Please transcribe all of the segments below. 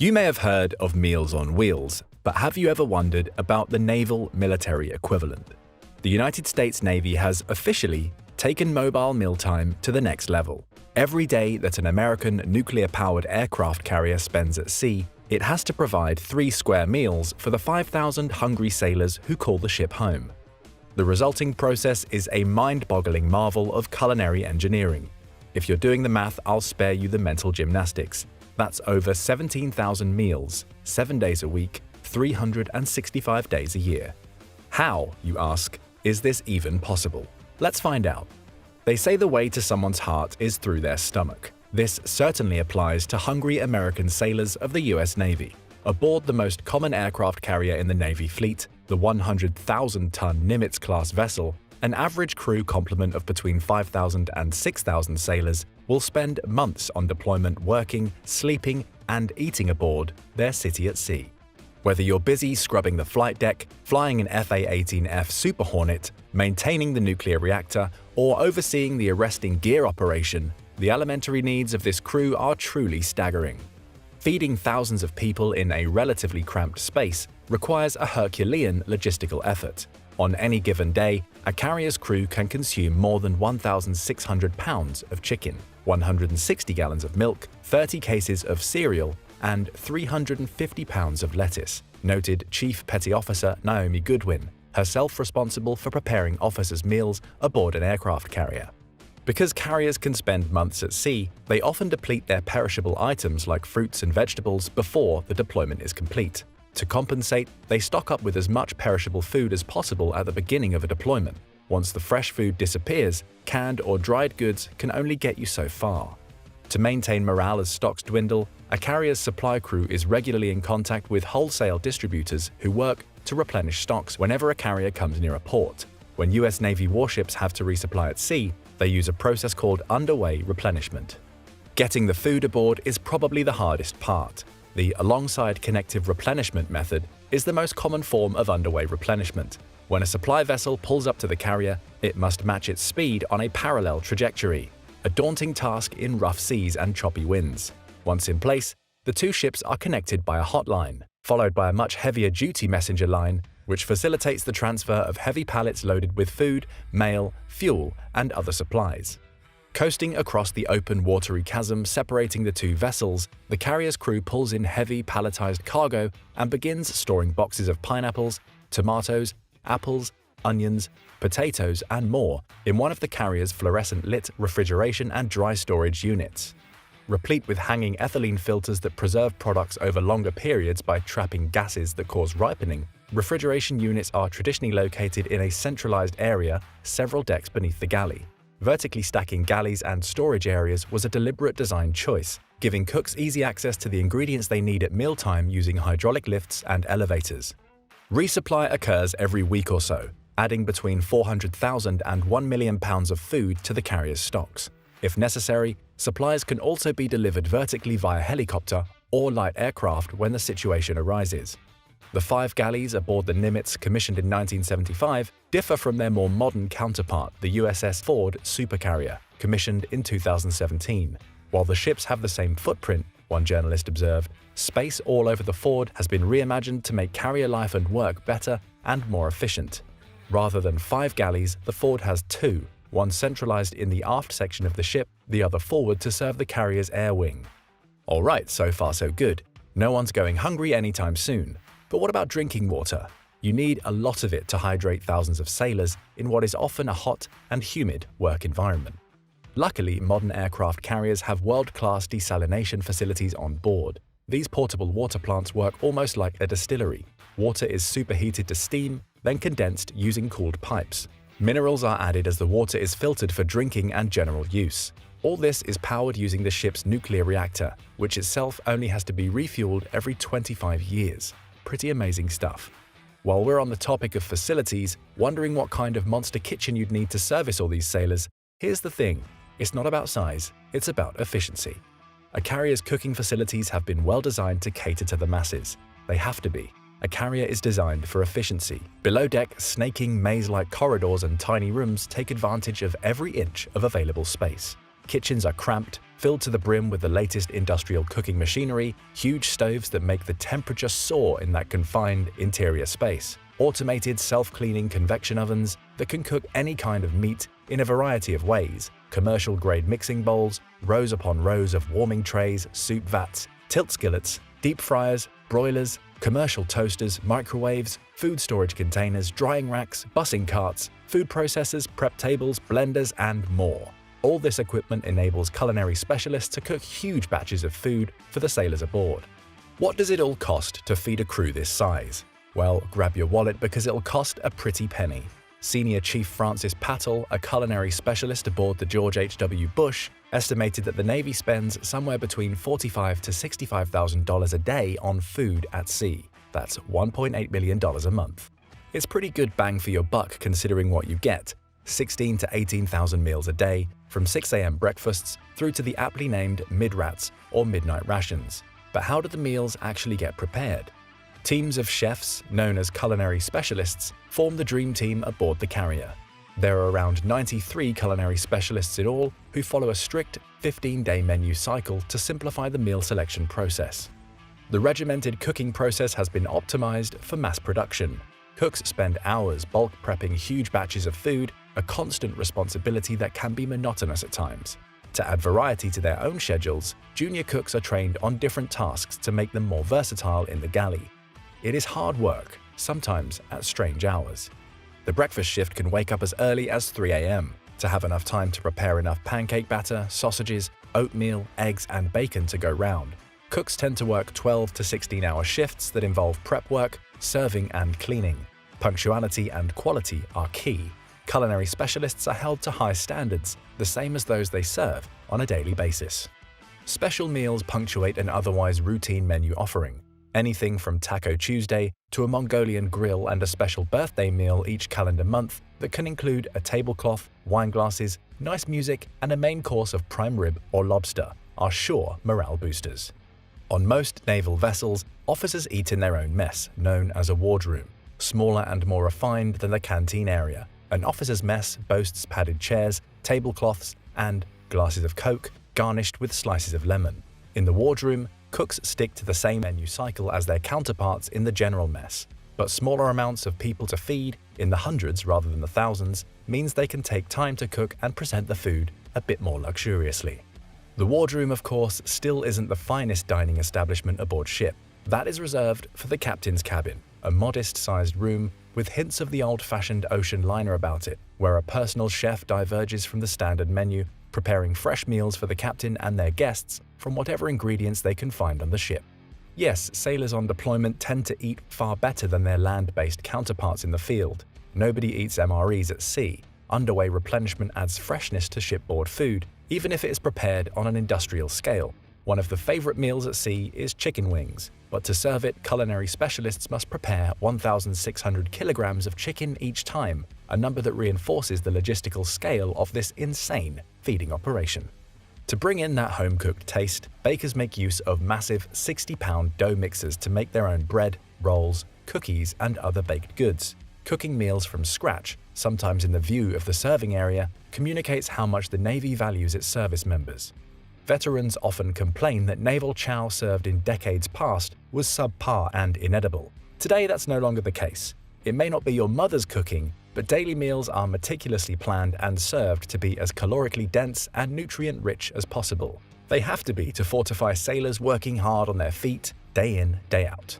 You may have heard of Meals on Wheels, but have you ever wondered about the naval military equivalent? The United States Navy has officially taken mobile mealtime to the next level. Every day that an American nuclear-powered aircraft carrier spends at sea, it has to provide 3 square meals for the 5,000 hungry sailors who call the ship home. The resulting process is a mind-boggling marvel of culinary engineering. If you're doing the math, I'll spare you the mental gymnastics. That's over 17,000 meals, 7 days a week, 365 days a year. How, you ask, is this even possible? Let's find out. They say the way to someone's heart is through their stomach. This certainly applies to hungry American sailors of the US Navy. Aboard the most common aircraft carrier in the Navy fleet, the 100,000-ton Nimitz-class vessel, an average crew complement of between 5,000 and 6,000 sailors will spend months on deployment working, sleeping, and eating aboard their city at sea. Whether you're busy scrubbing the flight deck, flying an F/A-18F Super Hornet, maintaining the nuclear reactor, or overseeing the arresting gear operation, the elementary needs of this crew are truly staggering. Feeding thousands of people in a relatively cramped space requires a Herculean logistical effort. On any given day, a carrier's crew can consume more than 1,600 pounds of chicken, 160 gallons of milk, 30 cases of cereal, and 350 pounds of lettuce, noted Chief Petty Officer Naomi Goodwin, herself responsible for preparing officers' meals aboard an aircraft carrier. Because carriers can spend months at sea, they often deplete their perishable items like fruits and vegetables before the deployment is complete. To compensate, they stock up with as much perishable food as possible at the beginning of a deployment. Once the fresh food disappears, canned or dried goods can only get you so far. To maintain morale as stocks dwindle, a carrier's supply crew is regularly in contact with wholesale distributors who work to replenish stocks whenever a carrier comes near a port. When US Navy warships have to resupply at sea, they use a process called underway replenishment. Getting the food aboard is probably the hardest part. The alongside connective replenishment method is the most common form of underway replenishment. When a supply vessel pulls up to the carrier, it must match its speed on a parallel trajectory, a daunting task in rough seas and choppy winds. Once in place, the two ships are connected by a hotline, followed by a much heavier-duty messenger line, which facilitates the transfer of heavy pallets loaded with food, mail, fuel, and other supplies. Coasting across the open watery chasm separating the two vessels, the carrier's crew pulls in heavy palletized cargo and begins storing boxes of pineapples, tomatoes, apples, onions, potatoes, and more in one of the carrier's fluorescent-lit refrigeration and dry storage units. Replete with hanging ethylene filters that preserve products over longer periods by trapping gases that cause ripening, refrigeration units are traditionally located in a centralized area several decks beneath the galley. Vertically stacking galleys and storage areas was a deliberate design choice, giving cooks easy access to the ingredients they need at mealtime using hydraulic lifts and elevators. Resupply occurs every week or so, adding between 400,000 and 1 million pounds of food to the carrier's stocks. If necessary, supplies can also be delivered vertically via helicopter or light aircraft when the situation arises. The 5 galleys aboard the Nimitz, commissioned in 1975, differ from their more modern counterpart, the USS Ford supercarrier, commissioned in 2017. While the ships have the same footprint, one journalist observed, space all over the Ford has been reimagined to make carrier life and work better and more efficient. Rather than 5 galleys, the Ford has 2, one centralized in the aft section of the ship, the other forward to serve the carrier's air wing. Alright, so far so good. No one's going hungry anytime soon. But what about drinking water? You need a lot of it to hydrate thousands of sailors in what is often a hot and humid work environment. Luckily, modern aircraft carriers have world-class desalination facilities on board. These portable water plants work almost like a distillery. Water is superheated to steam, then condensed using cooled pipes. Minerals are added as the water is filtered for drinking and general use. All this is powered using the ship's nuclear reactor, which itself only has to be refueled every 25 years. Pretty amazing stuff. While we're on the topic of facilities, wondering what kind of monster kitchen you'd need to service all these sailors, here's the thing. It's not about size, it's about efficiency. A carrier's cooking facilities have been well designed to cater to the masses. They have to be. A carrier is designed for efficiency. Below deck, snaking maze-like corridors and tiny rooms take advantage of every inch of available space. Kitchens are cramped, filled to the brim with the latest industrial cooking machinery, huge stoves that make the temperature soar in that confined interior space, automated self-cleaning convection ovens that can cook any kind of meat in a variety of ways, commercial-grade mixing bowls, rows upon rows of warming trays, soup vats, tilt skillets, deep fryers, broilers, commercial toasters, microwaves, food storage containers, drying racks, bussing carts, food processors, prep tables, blenders, and more. All this equipment enables culinary specialists to cook huge batches of food for the sailors aboard. What does it all cost to feed a crew this size? Well, grab your wallet because it'll cost a pretty penny. Senior Chief Francis Pattle, a culinary specialist aboard the George H.W. Bush, estimated that the Navy spends somewhere between $45,000 to $65,000 a day on food at sea. That's $1.8 million a month. It's pretty good bang for your buck considering what you get: 16,000 to 18,000 meals a day, from 6 a.m. breakfasts through to the aptly named mid-rats or midnight rations. But how do the meals actually get prepared? Teams of chefs, known as culinary specialists, form the dream team aboard the carrier. There are around 93 culinary specialists in all who follow a strict 15-day menu cycle to simplify the meal selection process. The regimented cooking process has been optimized for mass production. Cooks spend hours bulk prepping huge batches of food, a constant responsibility that can be monotonous at times. To add variety to their own schedules, junior cooks are trained on different tasks to make them more versatile in the galley. It is hard work, sometimes at strange hours. The breakfast shift can wake up as early as 3 a.m. to have enough time to prepare enough pancake batter, sausages, oatmeal, eggs, and bacon to go round. Cooks tend to work 12 to 16-hour shifts that involve prep work, serving, and cleaning. Punctuality and quality are key. Culinary specialists are held to high standards, the same as those they serve on a daily basis. Special meals punctuate an otherwise routine menu offering. Anything from Taco Tuesday to a Mongolian grill and a special birthday meal each calendar month that can include a tablecloth, wine glasses, nice music, and a main course of prime rib or lobster are sure morale boosters. On most naval vessels, officers eat in their own mess, known as a wardroom. Smaller and more refined than the canteen area, an officer's mess boasts padded chairs, tablecloths, and glasses of Coke garnished with slices of lemon. In the wardroom, cooks stick to the same menu cycle as their counterparts in the general mess, but smaller amounts of people to feed, in the hundreds rather than the thousands, means they can take time to cook and present the food a bit more luxuriously. The wardroom, of course, still isn't the finest dining establishment aboard ship. That is reserved for the captain's cabin, a modest-sized room with hints of the old-fashioned ocean liner about it, where a personal chef diverges from the standard menu, preparing fresh meals for the captain and their guests from whatever ingredients they can find on the ship. Yes, sailors on deployment tend to eat far better than their land-based counterparts in the field. Nobody eats MREs at sea. Underway replenishment adds freshness to shipboard food, even if it is prepared on an industrial scale. One of the favorite meals at sea is chicken wings, but to serve it, culinary specialists must prepare 1,600 kilograms of chicken each time, a number that reinforces the logistical scale of this insane feeding operation. To bring in that home-cooked taste, bakers make use of massive 60-pound dough mixers to make their own bread, rolls, cookies, and other baked goods. Cooking meals from scratch, sometimes in the view of the serving area, communicates how much the Navy values its service members. Veterans often complain that naval chow served in decades past was subpar and inedible. Today, that's no longer the case. It may not be your mother's cooking, but daily meals are meticulously planned and served to be as calorically dense and nutrient-rich as possible. They have to be to fortify sailors working hard on their feet, day in, day out.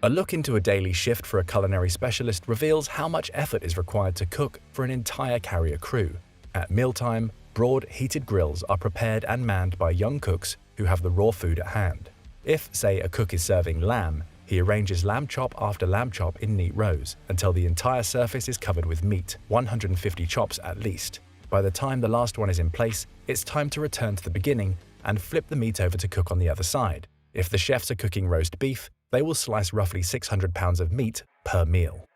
A look into a daily shift for a culinary specialist reveals how much effort is required to cook for an entire carrier crew. At mealtime, broad, heated grills are prepared and manned by young cooks who have the raw food at hand. If, say, a cook is serving lamb, he arranges lamb chop after lamb chop in neat rows until the entire surface is covered with meat, 150 chops at least. By the time the last one is in place, it's time to return to the beginning and flip the meat over to cook on the other side. If the chefs are cooking roast beef, they will slice roughly 600 pounds of meat per meal.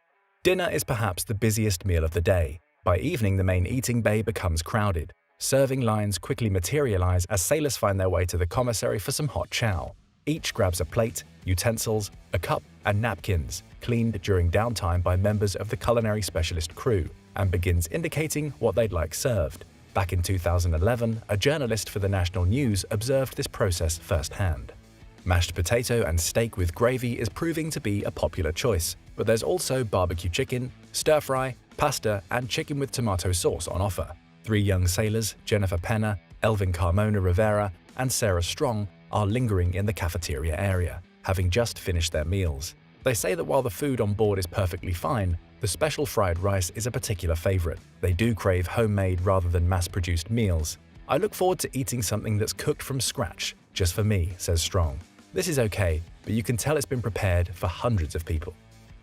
Dinner is perhaps the busiest meal of the day. By evening, the main eating bay becomes crowded. Serving lines quickly materialize as sailors find their way to the commissary for some hot chow. Each grabs a plate, utensils, a cup, and napkins, cleaned during downtime by members of the culinary specialist crew, and begins indicating what they'd like served. Back in 2011, a journalist for the national news observed this process firsthand. Mashed potato and steak with gravy is proving to be a popular choice, but there's also barbecue chicken, stir-fry, pasta, and chicken with tomato sauce on offer. Three young sailors, Jennifer Penna, Elvin Carmona Rivera, and Sarah Strong, are lingering in the cafeteria area, having just finished their meals. They say that while the food on board is perfectly fine, the special fried rice is a particular favorite. They do crave homemade rather than mass-produced meals. "I look forward to eating something that's cooked from scratch, just for me," says Strong. This is okay, but you can tell it's been prepared for hundreds of people.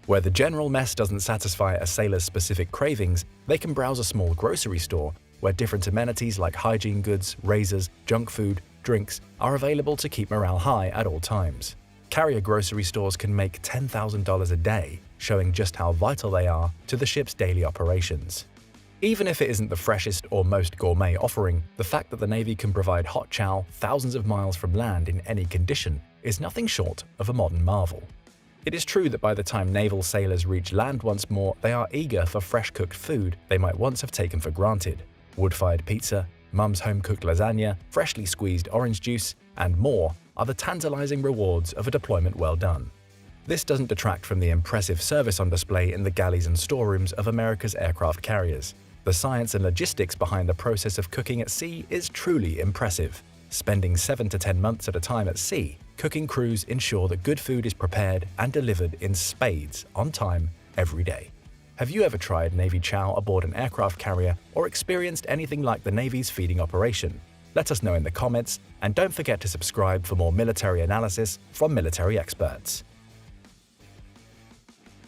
Where the general mess doesn't satisfy a sailor's specific cravings, they can browse a small grocery store where different amenities like hygiene goods, razors, junk food, drinks are available to keep morale high at all times. Carrier grocery stores can make $10,000 a day, showing just how vital they are to the ship's daily operations. Even if it isn't the freshest or most gourmet offering, the fact that the Navy can provide hot chow thousands of miles from land in any condition is nothing short of a modern marvel. It is true that by the time naval sailors reach land once more, they are eager for fresh-cooked food they might once have taken for granted. Wood-fired pizza, mum's home-cooked lasagna, freshly squeezed orange juice, and more are the tantalizing rewards of a deployment well done. This doesn't detract from the impressive service on display in the galleys and storerooms of America's aircraft carriers. The science and logistics behind the process of cooking at sea is truly impressive. Spending 7 to 10 months at a time at sea, cooking crews ensure that good food is prepared and delivered in spades on time every day. Have you ever tried Navy chow aboard an aircraft carrier or experienced anything like the Navy's feeding operation? Let us know in the comments, and don't forget to subscribe for more military analysis from military experts.